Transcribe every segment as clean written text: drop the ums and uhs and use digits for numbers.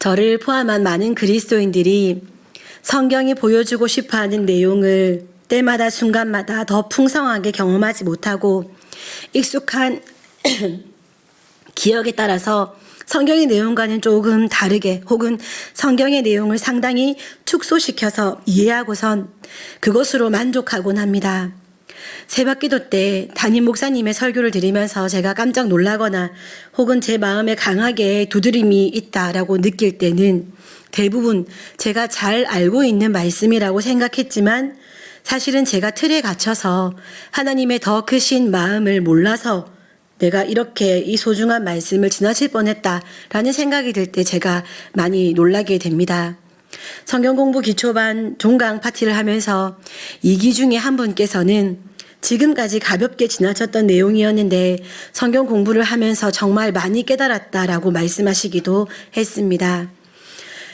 저를 포함한 많은 그리스도인들이 성경이 보여주고 싶어하는 내용을 때마다 순간마다 더 풍성하게 경험하지 못하고 익숙한 기억에 따라서 성경의 내용과는 조금 다르게 혹은 성경의 내용을 상당히 축소시켜서 이해하고선 그것으로 만족하곤 합니다. 새벽기도 때 담임 목사님의 설교를 들으면서 제가 깜짝 놀라거나 혹은 제 마음에 강하게 두드림이 있다라고 느낄 때는 대부분 제가 잘 알고 있는 말씀이라고 생각했지만 사실은 제가 틀에 갇혀서 하나님의 더 크신 마음을 몰라서 내가 이렇게 이 소중한 말씀을 지나칠 뻔했다라는 생각이 들 때 제가 많이 놀라게 됩니다. 성경공부 기초반 종강 파티를 하면서 2기 중에 한 분께서는 지금까지 가볍게 지나쳤던 내용이었는데 성경 공부를 하면서 정말 많이 깨달았다라고 말씀하시기도 했습니다.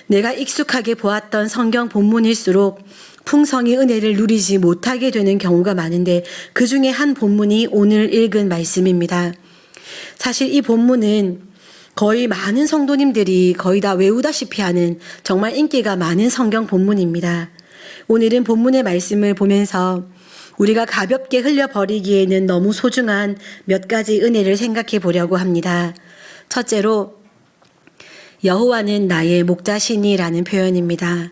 내가 익숙하게 보았던 성경 본문일수록 풍성히 은혜를 누리지 못하게 되는 경우가 많은데 그 중에 한 본문이 오늘 읽은 말씀입니다. 사실 이 본문은 거의 많은 성도님들이 거의 다 외우다시피 하는 정말 인기가 많은 성경 본문입니다. 오늘은 본문의 말씀을 보면서 우리가 가볍게 흘려버리기에는 너무 소중한 몇 가지 은혜를 생각해 보려고 합니다. 첫째로 여호와는 나의 목자시니라는 표현입니다.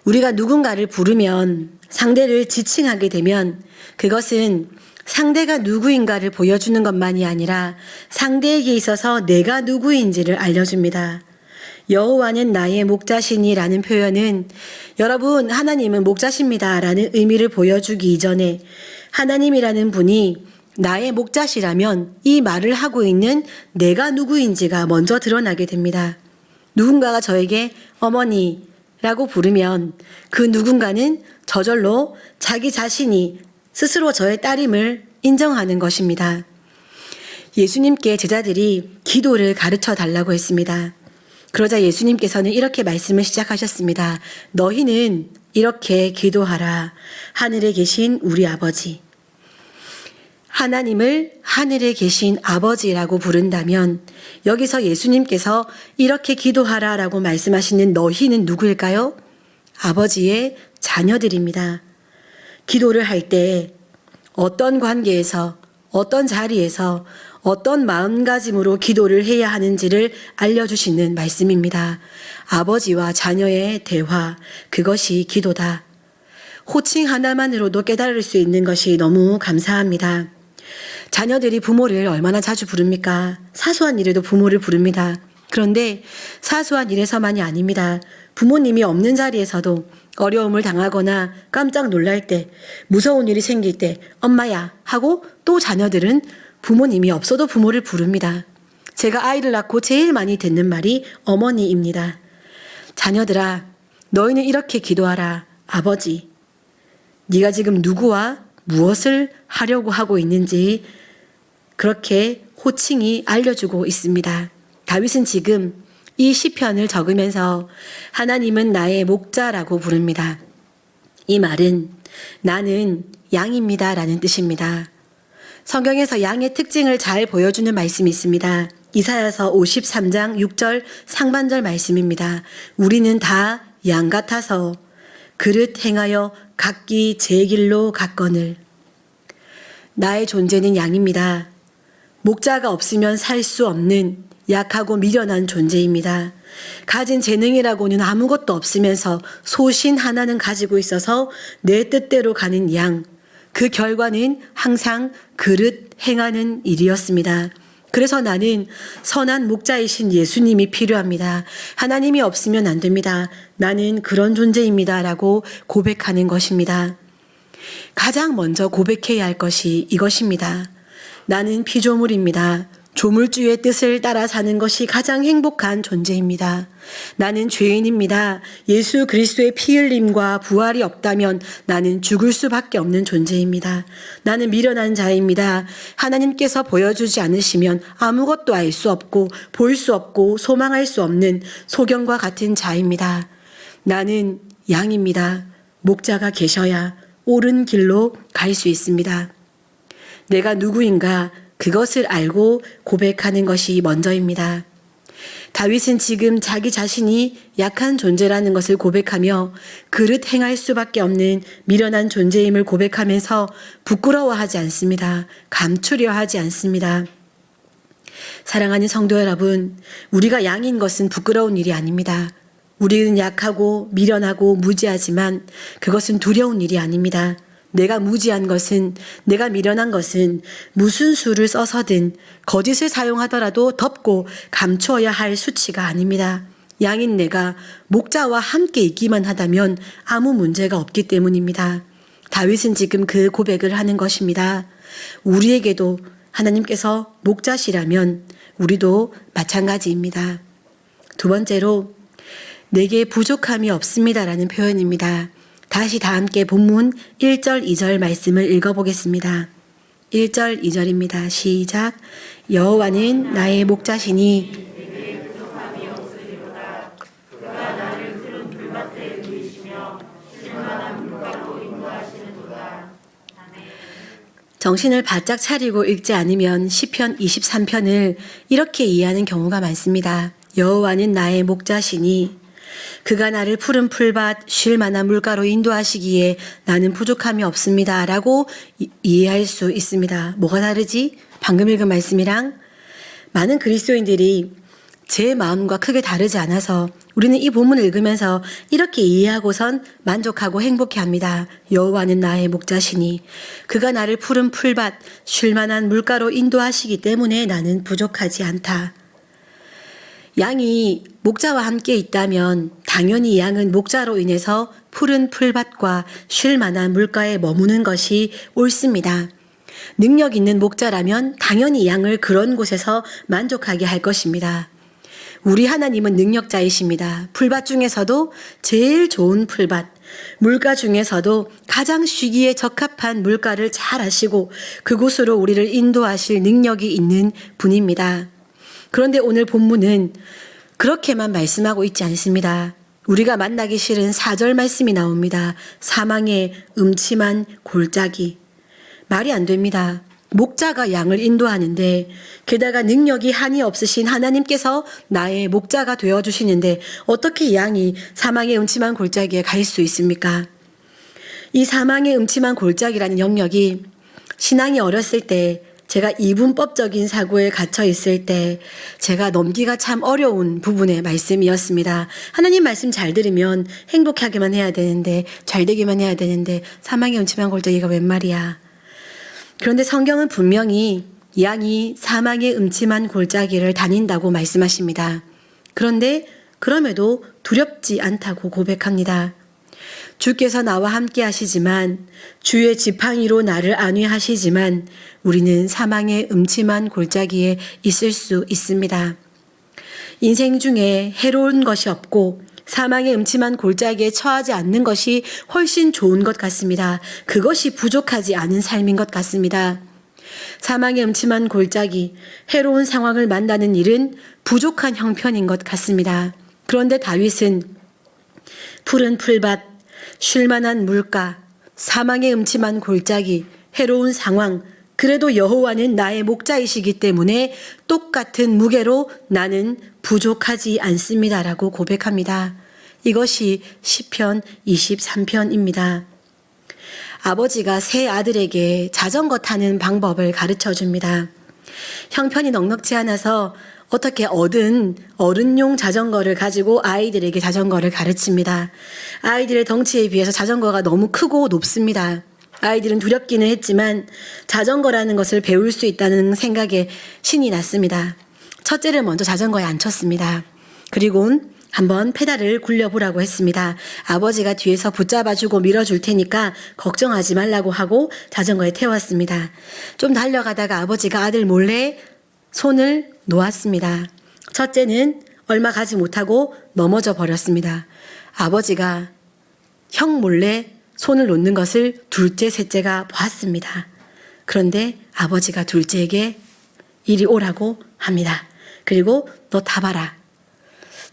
우리가 누군가를 부르면 상대를 지칭하게 되면 그것은 상대가 누구인가를 보여주는 것만이 아니라 상대에게 있어서 내가 누구인지를 알려줍니다. 여호와는 나의 목자시니라는 표현은 여러분 하나님은 목자십니다라는 의미를 보여주기 이전에 하나님이라는 분이 나의 목자시라면 이 말을 하고 있는 내가 누구인지가 먼저 드러나게 됩니다. 누군가가 저에게 어머니라고 부르면 그 누군가는 저절로 자기 자신이 스스로 저의 딸임을 인정하는 것입니다. 예수님께 제자들이 기도를 가르쳐 달라고 했습니다. 그러자 예수님께서는 이렇게 말씀을 시작하셨습니다. 너희는 이렇게 기도하라. 하늘에 계신 우리 아버지. 하나님을 하늘에 계신 아버지라고 부른다면 여기서 예수님께서 이렇게 기도하라라고 말씀하시는 너희는 누구일까요? 아버지의 자녀들입니다. 기도를 할 때 어떤 관계에서 어떤 자리에서 어떤 마음가짐으로 기도를 해야 하는지를 알려주시는 말씀입니다. 아버지와 자녀의 대화, 그것이 기도다. 호칭 하나만으로도 깨달을 수 있는 것이 너무 감사합니다. 자녀들이 부모를 얼마나 자주 부릅니까? 사소한 일에도 부모를 부릅니다. 그런데 사소한 일에서만이 아닙니다. 부모님이 없는 자리에서도 어려움을 당하거나 깜짝 놀랄 때, 무서운 일이 생길 때 엄마야 하고 또 자녀들은 부모님이 없어도 부모를 부릅니다. 제가 아이를 낳고 제일 많이 듣는 말이 어머니입니다. 자녀들아, 너희는 이렇게 기도하라. 아버지, 네가 지금 누구와 무엇을 하려고 하고 있는지 그렇게 호칭이 알려주고 있습니다. 다윗은 지금 이 시편을 적으면서 하나님은 나의 목자라고 부릅니다. 이 말은 나는 양입니다 라는 뜻입니다. 성경에서 양의 특징을 잘 보여주는 말씀이 있습니다. 이사야서 53장 6절 상반절 말씀입니다. 우리는 다 양 같아서 그릇 행하여 각기 제 길로 갔거늘. 나의 존재는 양입니다. 목자가 없으면 살 수 없는 약하고 미련한 존재입니다. 가진 재능이라고는 아무것도 없으면서 소신 하나는 가지고 있어서 내 뜻대로 가는 양. 그 결과는 항상 그릇 행하는 일이었습니다. 그래서 나는 선한 목자이신 예수님이 필요합니다. 하나님이 없으면 안 됩니다. 나는 그런 존재입니다. 라고 고백하는 것입니다. 가장 먼저 고백해야 할 것이 이것입니다. 나는 피조물입니다. 조물주의 뜻을 따라 사는 것이 가장 행복한 존재입니다. 나는 죄인입니다. 예수 그리스도의 피 흘림과 부활이 없다면 나는 죽을 수밖에 없는 존재입니다. 나는 미련한 자입니다. 하나님께서 보여주지 않으시면 아무것도 알 수 없고 볼 수 없고 소망할 수 없는 소경과 같은 자입니다. 나는 양입니다. 목자가 계셔야 옳은 길로 갈 수 있습니다. 내가 누구인가 그것을 알고 고백하는 것이 먼저입니다. 다윗은 지금 자기 자신이 약한 존재라는 것을 고백하며 그릇 행할 수밖에 없는 미련한 존재임을 고백하면서 부끄러워하지 않습니다. 감추려 하지 않습니다. 사랑하는 성도 여러분, 우리가 양인 것은 부끄러운 일이 아닙니다. 우리는 약하고 미련하고 무지하지만 그것은 두려운 일이 아닙니다. 내가 무지한 것은, 내가 미련한 것은 무슨 수를 써서든 거짓을 사용하더라도 덮고 감추어야 할 수치가 아닙니다. 양인 내가 목자와 함께 있기만 하다면 아무 문제가 없기 때문입니다. 다윗은 지금 그 고백을 하는 것입니다. 우리에게도 하나님께서 목자시라면 우리도 마찬가지입니다. 두 번째로 내게 부족함이 없습니다라는 표현입니다. 다시 다 함께 본문 1절 2절 말씀을 읽어보겠습니다. 1절 2절입니다. 시작. 여호와는 나의 목자시니 정신을 바짝 차리고 읽지 않으면 시편 23편을 이렇게 이해하는 경우가 많습니다. 여호와는 나의 목자시니 그가 나를 푸른 풀밭 쉴 만한 물가로 인도하시기에 나는 부족함이 없습니다 라고 이해할 수 있습니다. 뭐가 다르지? 방금 읽은 말씀이랑 많은 그리스도인들이 제 마음과 크게 다르지 않아서 우리는 이 본문을 읽으면서 이렇게 이해하고선 만족하고 행복해합니다. 여호와는 나의 목자시니 그가 나를 푸른 풀밭 쉴 만한 물가로 인도하시기 때문에 나는 부족하지 않다. 양이 목자와 함께 있다면 당연히 양은 목자로 인해서 푸른 풀밭과 쉴 만한 물가에 머무는 것이 옳습니다. 능력 있는 목자라면 당연히 양을 그런 곳에서 만족하게 할 것입니다. 우리 하나님은 능력자이십니다. 풀밭 중에서도 제일 좋은 풀밭, 물가 중에서도 가장 쉬기에 적합한 물가를 잘 아시고 그곳으로 우리를 인도하실 능력이 있는 분입니다. 그런데 오늘 본문은 그렇게만 말씀하고 있지 않습니다. 우리가 만나기 싫은 4절 말씀이 나옵니다. 사망의 음침한 골짜기. 말이 안 됩니다. 목자가 양을 인도하는데 게다가 능력이 한이 없으신 하나님께서 나의 목자가 되어주시는데 어떻게 양이 사망의 음침한 골짜기에 갈 수 있습니까? 이 사망의 음침한 골짜기라는 영역이 신앙이 어렸을 때 제가 이분법적인 사고에 갇혀 있을 때 제가 넘기가 참 어려운 부분의 말씀이었습니다. 하나님 말씀 잘 들으면 행복하게만 해야 되는데 잘 되기만 해야 되는데 사망의 음침한 골짜기가 웬 말이야. 그런데 성경은 분명히 양이 사망의 음침한 골짜기를 다닌다고 말씀하십니다. 그런데 그럼에도 두렵지 않다고 고백합니다. 주께서 나와 함께 하시지만 주의 지팡이로 나를 안위하시지만 우리는 사망의 음침한 골짜기에 있을 수 있습니다. 인생 중에 해로운 것이 없고 사망의 음침한 골짜기에 처하지 않는 것이 훨씬 좋은 것 같습니다. 그것이 부족하지 않은 삶인 것 같습니다. 사망의 음침한 골짜기, 해로운 상황을 만나는 일은 부족한 형편인 것 같습니다. 그런데 다윗은 푸른 풀밭, 쉴만한 물가, 사망의 음침한 골짜기, 해로운 상황, 그래도 여호와는 나의 목자이시기 때문에 똑같은 무게로 나는 부족하지 않습니다라고 고백합니다. 이것이 시편 23편입니다. 아버지가 세 아들에게 자전거 타는 방법을 가르쳐 줍니다. 형편이 넉넉지 않아서 어떻게 얻은 어른용 자전거를 가지고 아이들에게 자전거를 가르칩니다. 아이들의 덩치에 비해서 자전거가 너무 크고 높습니다. 아이들은 두렵기는 했지만 자전거라는 것을 배울 수 있다는 생각에 신이 났습니다. 첫째를 먼저 자전거에 앉혔습니다. 그리고 한번 페달을 굴려보라고 했습니다. 아버지가 뒤에서 붙잡아주고 밀어줄 테니까 걱정하지 말라고 하고 자전거에 태웠습니다. 좀 달려가다가 아버지가 아들 몰래 손을 놓았습니다. 첫째는 얼마 가지 못하고 넘어져 버렸습니다. 아버지가 형 몰래 손을 놓는 것을 둘째, 셋째가 보았습니다. 그런데 아버지가 둘째에게 이리 오라고 합니다. 그리고 너 타봐라.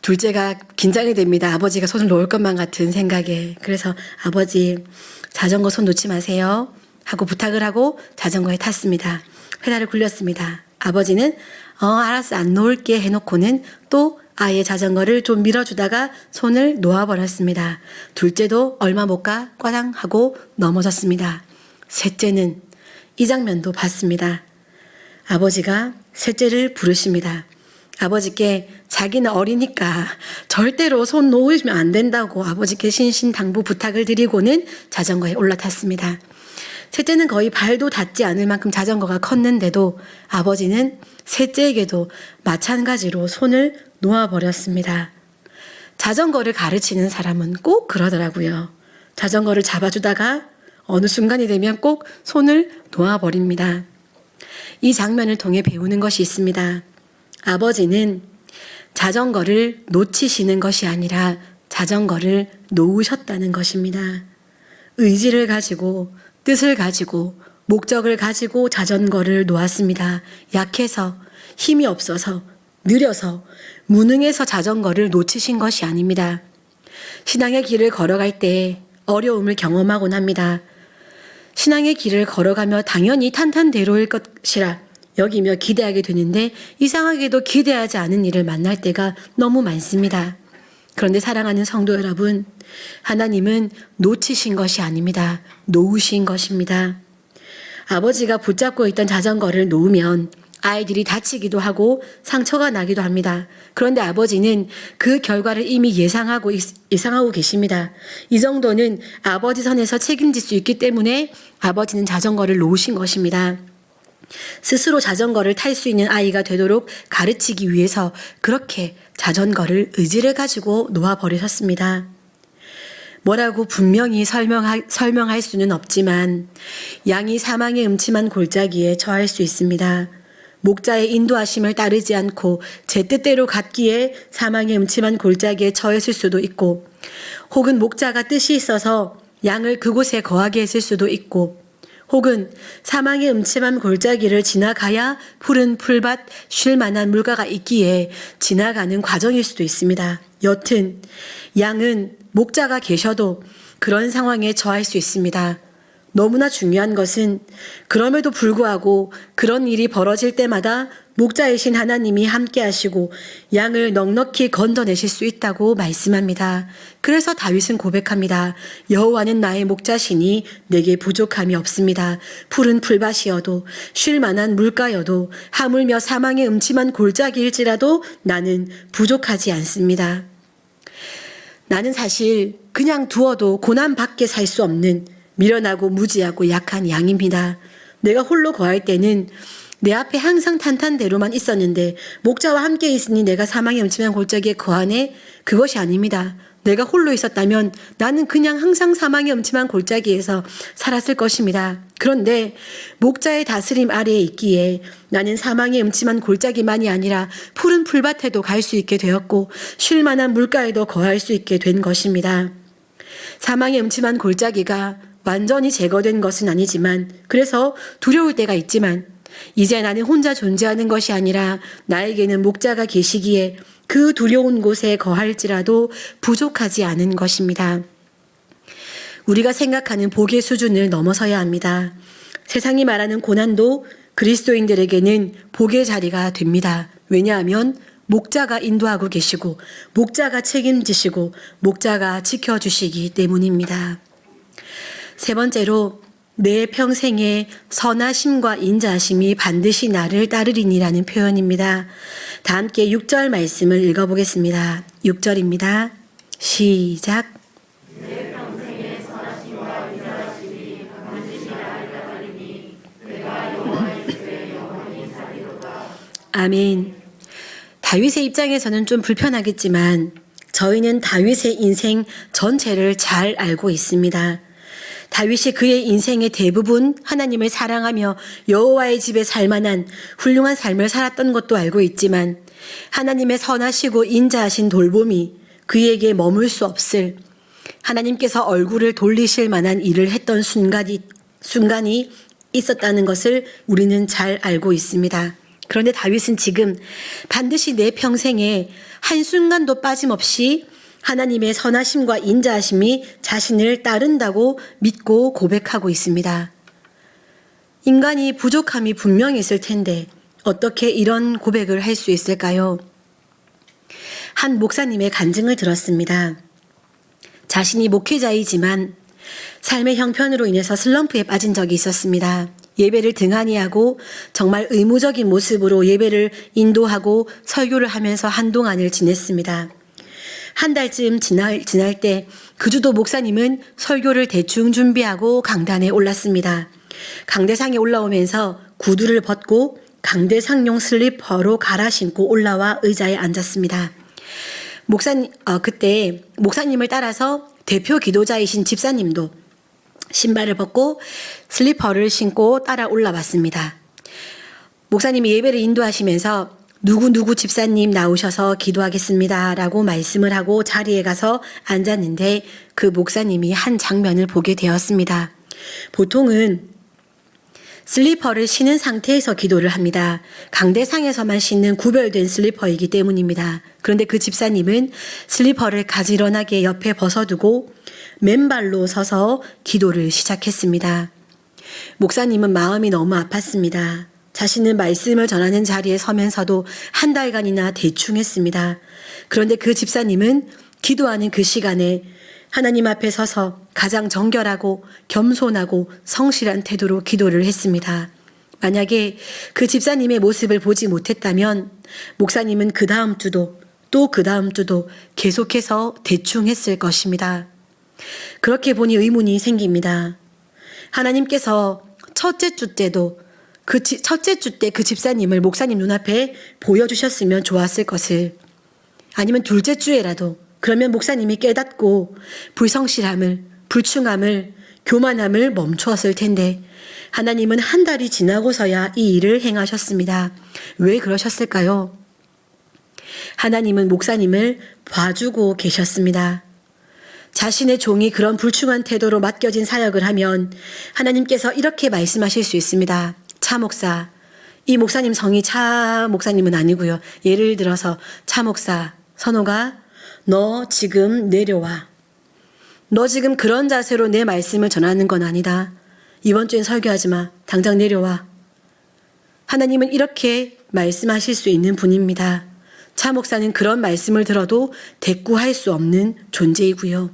둘째가 긴장이 됩니다. 아버지가 손을 놓을 것만 같은 생각에. 그래서 아버지 자전거 손 놓지 마세요 하고 부탁을 하고 자전거에 탔습니다. 페달을 굴렸습니다. 아버지는 알았어, 안 놓을게 해놓고는 또 아이의 자전거를 좀 밀어주다가 손을 놓아버렸습니다. 둘째도 얼마 못 가 꽈당 하고 넘어졌습니다. 셋째는 이 장면도 봤습니다. 아버지가 셋째를 부르십니다. 아버지께 자기는 어리니까 절대로 손 놓으시면 안 된다고 아버지께 신신당부 부탁을 드리고는 자전거에 올라탔습니다. 셋째는 거의 발도 닿지 않을 만큼 자전거가 컸는데도 아버지는 셋째에게도 마찬가지로 손을 놓아버렸습니다. 자전거를 가르치는 사람은 꼭 그러더라고요. 자전거를 잡아주다가 어느 순간이 되면 꼭 손을 놓아버립니다. 이 장면을 통해 배우는 것이 있습니다. 아버지는 자전거를 놓치시는 것이 아니라 자전거를 놓으셨다는 것입니다. 의지를 가지고 뜻을 가지고 목적을 가지고 자전거를 놓았습니다. 약해서 힘이 없어서 느려서 무능해서 자전거를 놓치신 것이 아닙니다. 신앙의 길을 걸어갈 때 어려움을 경험하곤 합니다. 신앙의 길을 걸어가며 당연히 탄탄대로일 것이라 여기며 기대하게 되는데 이상하게도 기대하지 않은 일을 만날 때가 너무 많습니다. 그런데 사랑하는 성도 여러분, 하나님은 놓치신 것이 아닙니다. 놓으신 것입니다. 아버지가 붙잡고 있던 자전거를 놓으면 아이들이 다치기도 하고 상처가 나기도 합니다. 그런데 아버지는 그 결과를 이미 예상하고 계십니다. 이 정도는 아버지 선에서 책임질 수 있기 때문에 아버지는 자전거를 놓으신 것입니다. 스스로 자전거를 탈 수 있는 아이가 되도록 가르치기 위해서 그렇게 자전거를 의지를 가지고 놓아버리셨습니다. 뭐라고 분명히 설명할 수는 없지만 양이 사망의 음침한 골짜기에 처할 수 있습니다. 목자의 인도하심을 따르지 않고 제 뜻대로 갔기에 사망의 음침한 골짜기에 처했을 수도 있고, 혹은 목자가 뜻이 있어서 양을 그곳에 거하게 했을 수도 있고, 혹은 사망의 음침한 골짜기를 지나가야 푸른 풀밭 쉴 만한 물가가 있기에 지나가는 과정일 수도 있습니다. 여튼 양은 목자가 계셔도 그런 상황에 처할 수 있습니다. 너무나 중요한 것은 그럼에도 불구하고 그런 일이 벌어질 때마다 목자이신 하나님이 함께 하시고 양을 넉넉히 건져내실 수 있다고 말씀합니다. 그래서 다윗은 고백합니다. 여호와는 나의 목자시니 내게 부족함이 없습니다. 푸른 풀밭이어도 쉴 만한 물가여도 하물며 사망의 음침한 골짜기일지라도 나는 부족하지 않습니다. 나는 사실 그냥 두어도 고난밖에 살 수 없는 미련하고 무지하고 약한 양입니다. 내가 홀로 거할 때는 내 앞에 항상 탄탄대로만 있었는데 목자와 함께 있으니 내가 사망의 음침한 골짜기에 거하네? 그것이 아닙니다. 내가 홀로 있었다면 나는 그냥 항상 사망의 음침한 골짜기에서 살았을 것입니다. 그런데 목자의 다스림 아래에 있기에 나는 사망의 음침한 골짜기만이 아니라 푸른 풀밭에도 갈 수 있게 되었고 쉴 만한 물가에도 거할 수 있게 된 것입니다. 사망의 음침한 골짜기가 완전히 제거된 것은 아니지만, 그래서 두려울 때가 있지만 이제 나는 혼자 존재하는 것이 아니라 나에게는 목자가 계시기에 그 두려운 곳에 거할지라도 부족하지 않은 것입니다. 우리가 생각하는 복의 수준을 넘어서야 합니다. 세상이 말하는 고난도 그리스도인들에게는 복의 자리가 됩니다. 왜냐하면 목자가 인도하고 계시고 목자가 책임지시고 목자가 지켜주시기 때문입니다. 세 번째로 내 평생에 선하심과 인자하심이 반드시 나를 따르리니라는 표현입니다. 다 함께 6절 말씀을 읽어보겠습니다. 6절입니다. 시작. 내 평생에 선하심과 인자하심이 반드시 나를 따르리니 내가 여호와의 집에 영원히 살리로다. 아멘. 다윗의 입장에서는 좀 불편하겠지만 저희는 다윗의 인생 전체를 잘 알고 있습니다. 다윗이 그의 인생의 대부분 하나님을 사랑하며 여호와의 집에 살만한 훌륭한 삶을 살았던 것도 알고 있지만 하나님의 선하시고 인자하신 돌봄이 그에게 머물 수 없을, 하나님께서 얼굴을 돌리실 만한 일을 했던 순간이 있었다는 것을 우리는 잘 알고 있습니다. 그런데 다윗은 지금 반드시 내 평생에 한순간도 빠짐없이 하나님의 선하심과 인자하심이 자신을 따른다고 믿고 고백하고 있습니다. 인간이 부족함이 분명히 있을 텐데 어떻게 이런 고백을 할 수 있을까요? 한 목사님의 간증을 들었습니다. 자신이 목회자이지만 삶의 형편으로 인해서 슬럼프에 빠진 적이 있었습니다. 예배를 등한히 하고 정말 의무적인 모습으로 예배를 인도하고 설교를 하면서 한동안을 지냈습니다. 한 달쯤 지날 때 그 주도 목사님은 설교를 대충 준비하고 강단에 올랐습니다. 강대상에 올라오면서 구두를 벗고 강대상용 슬리퍼로 갈아 신고 올라와 의자에 앉았습니다. 그때 목사님을 따라서 대표 기도자이신 집사님도 신발을 벗고 슬리퍼를 신고 따라 올라왔습니다. 목사님이 예배를 인도하시면서 누구 집사님 나오셔서 기도하겠습니다 라고 말씀을 하고 자리에 가서 앉았는데 그 목사님이 한 장면을 보게 되었습니다. 보통은 슬리퍼를 신은 상태에서 기도를 합니다. 강대상에서만 신는 구별된 슬리퍼이기 때문입니다. 그런데 그 집사님은 슬리퍼를 가지런하게 옆에 벗어두고 맨발로 서서 기도를 시작했습니다. 목사님은 마음이 너무 아팠습니다. 자신은 말씀을 전하는 자리에 서면서도 한 달간이나 대충 했습니다. 그런데 그 집사님은 기도하는 그 시간에 하나님 앞에 서서 가장 정결하고 겸손하고 성실한 태도로 기도를 했습니다. 만약에 그 집사님의 모습을 보지 못했다면 목사님은 그 다음 주도 또 그 다음 주도 계속해서 대충 했을 것입니다. 그렇게 보니 의문이 생깁니다. 하나님께서 첫째 주 때도 첫째 주 때 그 집사님을 목사님 눈앞에 보여주셨으면 좋았을 것을, 아니면 둘째 주에라도 그러면 목사님이 깨닫고 불성실함을, 불충함을, 교만함을 멈추었을 텐데 하나님은 한 달이 지나고서야 이 일을 행하셨습니다. 왜 그러셨을까요? 하나님은 목사님을 봐주고 계셨습니다. 자신의 종이 그런 불충한 태도로 맡겨진 사역을 하면 하나님께서 이렇게 말씀하실 수 있습니다. 차 목사, 이 목사님 성이 차 목사님은 아니고요. 예를 들어서 차 목사, 선호가 너 지금 내려와. 너 지금 그런 자세로 내 말씀을 전하는 건 아니다. 이번 주엔 설교하지 마. 당장 내려와. 하나님은 이렇게 말씀하실 수 있는 분입니다. 차 목사는 그런 말씀을 들어도 대꾸할 수 없는 존재이고요.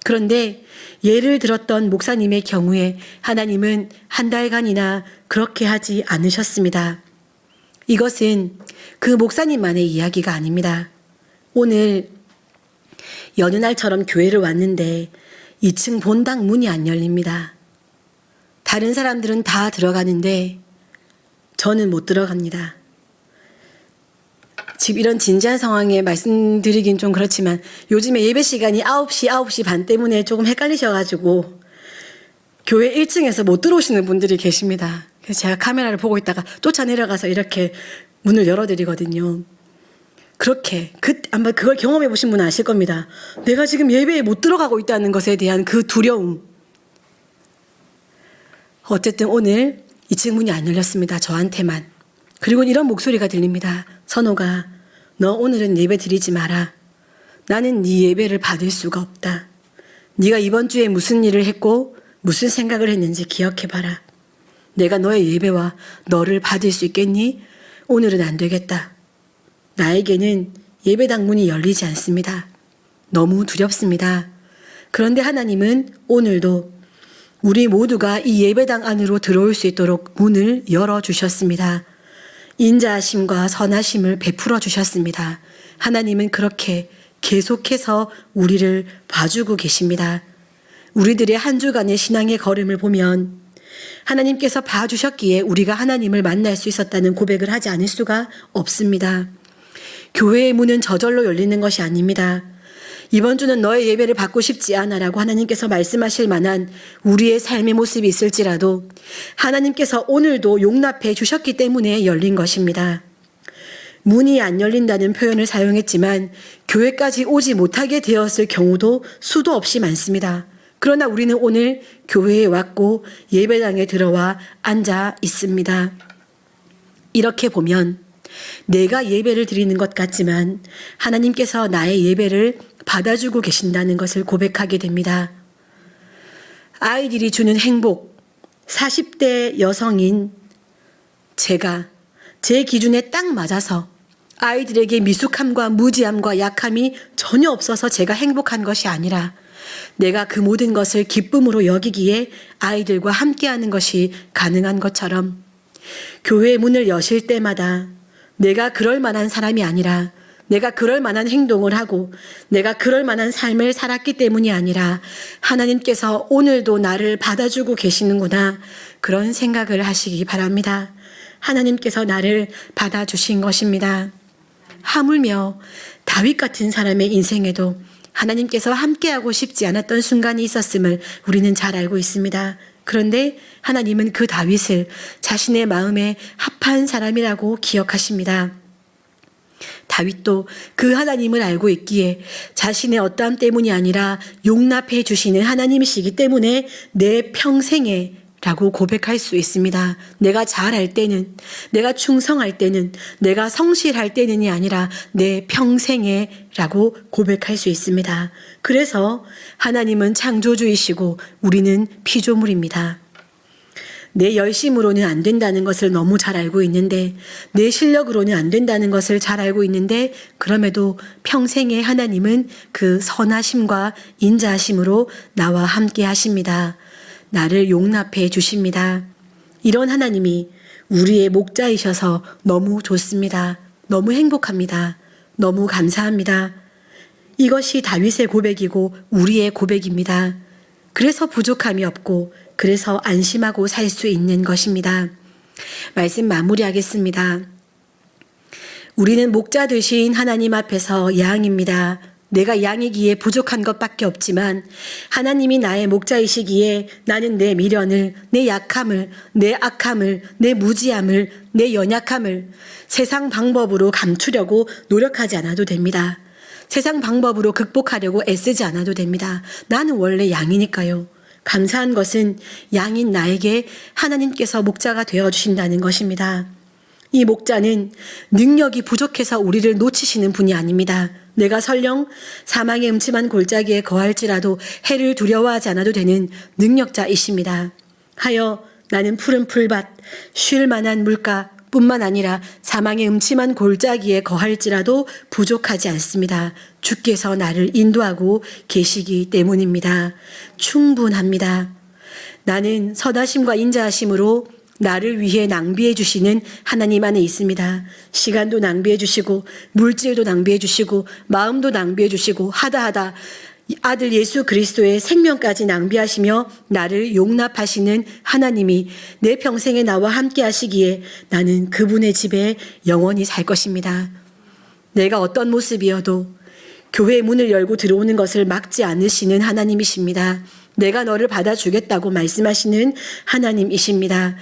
그런데 예를 들었던 목사님의 경우에 하나님은 한 달간이나 그렇게 하지 않으셨습니다. 이것은 그 목사님만의 이야기가 아닙니다. 오늘 여느 날처럼 교회를 왔는데 2층 본당 문이 안 열립니다. 다른 사람들은 다 들어가는데 저는 못 들어갑니다. 지금 이런 진지한 상황에 말씀드리긴 좀 그렇지만 요즘에 예배 시간이 9시 반 때문에 조금 헷갈리셔가지고 교회 1층에서 못 들어오시는 분들이 계십니다. 그래서 제가 카메라를 보고 있다가 쫓아내려가서 이렇게 문을 열어드리거든요. 그렇게 아마 그걸 경험해 보신 분은 아실 겁니다. 내가 지금 예배에 못 들어가고 있다는 것에 대한 그 두려움. 어쨌든 오늘 2층 문이 안 열렸습니다. 저한테만. 그리고 이런 목소리가 들립니다. 선호가, 너 오늘은 예배 드리지 마라. 나는 네 예배를 받을 수가 없다. 네가 이번 주에 무슨 일을 했고 무슨 생각을 했는지 기억해봐라. 내가 너의 예배와 너를 받을 수 있겠니? 오늘은 안 되겠다. 나에게는 예배당 문이 열리지 않습니다. 너무 두렵습니다. 그런데 하나님은 오늘도 우리 모두가 이 예배당 안으로 들어올 수 있도록 문을 열어주셨습니다. 인자하심과 선하심을 베풀어 주셨습니다. 하나님은 그렇게 계속해서 우리를 봐주고 계십니다. 우리들의 한 주간의 신앙의 걸음을 보면 하나님께서 봐주셨기에 우리가 하나님을 만날 수 있었다는 고백을 하지 않을 수가 없습니다. 교회의 문은 저절로 열리는 것이 아닙니다. 이번 주는 너의 예배를 받고 싶지 않아라고 하나님께서 말씀하실 만한 우리의 삶의 모습이 있을지라도 하나님께서 오늘도 용납해 주셨기 때문에 열린 것입니다. 문이 안 열린다는 표현을 사용했지만 교회까지 오지 못하게 되었을 경우도 수도 없이 많습니다. 그러나 우리는 오늘 교회에 왔고 예배당에 들어와 앉아 있습니다. 이렇게 보면 내가 예배를 드리는 것 같지만 하나님께서 나의 예배를 받아주고 계신다는 것을 고백하게 됩니다. 아이들이 주는 행복, 40대 여성인 제가 제 기준에 딱 맞아서 아이들에게 미숙함과 무지함과 약함이 전혀 없어서 제가 행복한 것이 아니라 내가 그 모든 것을 기쁨으로 여기기에 아이들과 함께하는 것이 가능한 것처럼 교회의 문을 여실 때마다 내가 그럴 만한 사람이 아니라 내가 그럴 만한 행동을 하고 내가 그럴 만한 삶을 살았기 때문이 아니라 하나님께서 오늘도 나를 받아주고 계시는구나, 그런 생각을 하시기 바랍니다. 하나님께서 나를 받아주신 것입니다. 하물며 다윗 같은 사람의 인생에도 하나님께서 함께하고 싶지 않았던 순간이 있었음을 우리는 잘 알고 있습니다. 그런데 하나님은 그 다윗을 자신의 마음에 합한 사람이라고 기억하십니다. 다윗도 그 하나님을 알고 있기에 자신의 어떠함 때문이 아니라 용납해 주시는 하나님이시기 때문에 내 평생에 라고 고백할 수 있습니다. 내가 잘할 때는, 내가 충성할 때는, 내가 성실할 때는이 아니라 내 평생에 라고 고백할 수 있습니다. 그래서 하나님은 창조주이시고 우리는 피조물입니다. 내 열심으로는 안 된다는 것을 너무 잘 알고 있는데, 내 실력으로는 안 된다는 것을 잘 알고 있는데, 그럼에도 평생에 하나님은 그 선하심과 인자하심으로 나와 함께 하십니다. 나를 용납해 주십니다. 이런 하나님이 우리의 목자이셔서 너무 좋습니다. 너무 행복합니다. 너무 감사합니다. 이것이 다윗의 고백이고 우리의 고백입니다. 그래서 부족함이 없고 그래서 안심하고 살 수 있는 것입니다. 말씀 마무리하겠습니다. 우리는 목자 되신 하나님 앞에서 양입니다. 내가 양이기에 부족한 것밖에 없지만 하나님이 나의 목자이시기에 나는 내 미련을, 내 약함을, 내 악함을, 내 무지함을, 내 연약함을 세상 방법으로 감추려고 노력하지 않아도 됩니다. 세상 방법으로 극복하려고 애쓰지 않아도 됩니다. 나는 원래 양이니까요. 감사한 것은 양인 나에게 하나님께서 목자가 되어주신다는 것입니다. 이 목자는 능력이 부족해서 우리를 놓치시는 분이 아닙니다. 내가 설령 사망의 음침한 골짜기에 거할지라도 해를 두려워하지 않아도 되는 능력자이십니다. 하여 나는 푸른 풀밭, 쉴 만한 물가 뿐만 아니라 사망의 음침한 골짜기에 거할지라도 부족하지 않습니다. 주께서 나를 인도하고 계시기 때문입니다. 충분합니다. 나는 선하심과 인자하심으로 나를 위해 낭비해 주시는 하나님 안에 있습니다. 시간도 낭비해 주시고 물질도 낭비해 주시고 마음도 낭비해 주시고 하다 아들 예수 그리스도의 생명까지 낭비하시며 나를 용납하시는 하나님이 내 평생에 나와 함께 하시기에 나는 그분의 집에 영원히 살 것입니다. 내가 어떤 모습이어도 교회의 문을 열고 들어오는 것을 막지 않으시는 하나님이십니다. 내가 너를 받아주겠다고 말씀하시는 하나님이십니다.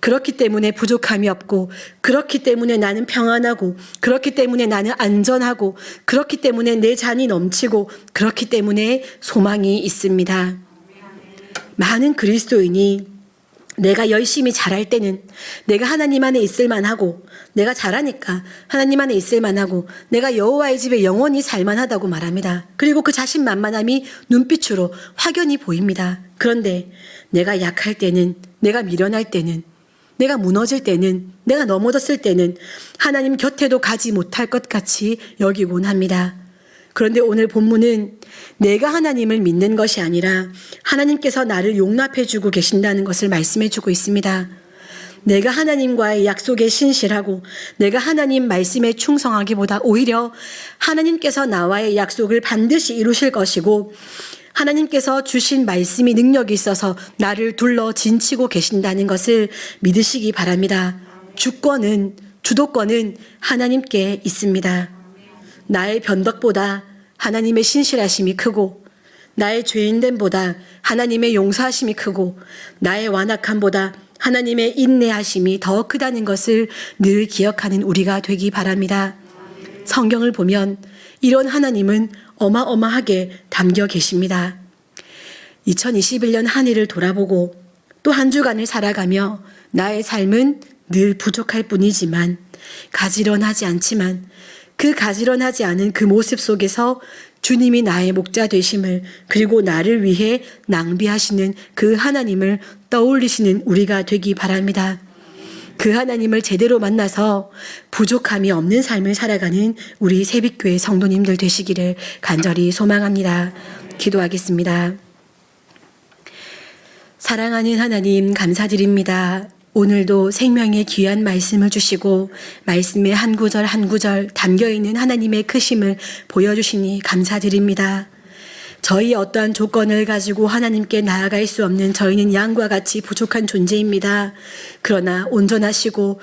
그렇기 때문에 부족함이 없고, 그렇기 때문에 나는 평안하고, 그렇기 때문에 나는 안전하고, 그렇기 때문에 내 잔이 넘치고, 그렇기 때문에 소망이 있습니다. 많은 그리스도인이 내가 열심히 잘할 때는 내가 하나님 안에 있을 만하고, 내가 잘하니까 하나님 안에 있을 만하고, 내가 여호와의 집에 영원히 살 만하다고 말합니다. 그리고 그 자신만만함이 눈빛으로 확연히 보입니다. 그런데 내가 약할 때는, 내가 미련할 때는, 내가 무너질 때는, 내가 넘어졌을 때는 하나님 곁에도 가지 못할 것 같이 여기곤 합니다. 그런데 오늘 본문은 내가 하나님을 믿는 것이 아니라 하나님께서 나를 용납해 주고 계신다는 것을 말씀해 주고 있습니다. 내가 하나님과의 약속에 신실하고 내가 하나님 말씀에 충성하기보다 오히려 하나님께서 나와의 약속을 반드시 이루실 것이고 하나님께서 주신 말씀이 능력이 있어서 나를 둘러 진치고 계신다는 것을 믿으시기 바랍니다. 주도권은 하나님께 있습니다. 나의 변덕보다 하나님의 신실하심이 크고, 나의 죄인됨보다 하나님의 용서하심이 크고, 나의 완악함보다 하나님의 인내하심이 더 크다는 것을 늘 기억하는 우리가 되기 바랍니다. 성경을 보면 이런 하나님은 어마어마하게 담겨 계십니다. 2021년 한 해를 돌아보고 또 한 주간을 살아가며 나의 삶은 늘 부족할 뿐이지만, 가지런하지 않지만 그 가지런하지 않은 그 모습 속에서 주님이 나의 목자 되심을, 그리고 나를 위해 낭비하시는 그 하나님을 떠올리시는 우리가 되기 바랍니다. 그 하나님을 제대로 만나서 부족함이 없는 삶을 살아가는 우리 새빛교회 성도님들 되시기를 간절히 소망합니다. 기도하겠습니다. 사랑하는 하나님 감사드립니다. 오늘도 생명의 귀한 말씀을 주시고 말씀의 한 구절 한 구절 담겨있는 하나님의 크심을 보여주시니 감사드립니다. 저희 어떠한 조건을 가지고 하나님께 나아갈 수 없는 저희는 양과 같이 부족한 존재입니다. 그러나 온전하시고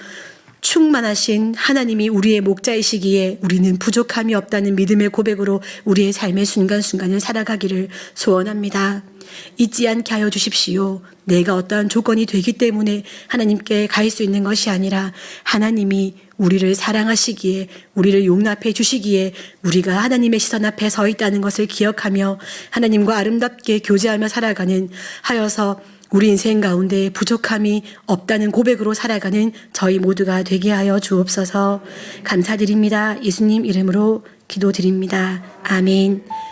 충만하신 하나님이 우리의 목자이시기에 우리는 부족함이 없다는 믿음의 고백으로 우리의 삶의 순간순간을 살아가기를 소원합니다. 잊지 않게 하여 주십시오. 내가 어떠한 조건이 되기 때문에 하나님께 갈 수 있는 것이 아니라 하나님이 우리를 사랑하시기에 우리를 용납해 주시기에 우리가 하나님의 시선 앞에 서 있다는 것을 기억하며 하나님과 아름답게 교제하며 살아가는 하여서 우리 인생 가운데 부족함이 없다는 고백으로 살아가는 저희 모두가 되게 하여 주옵소서. 감사드립니다. 예수님 이름으로 기도드립니다. 아멘.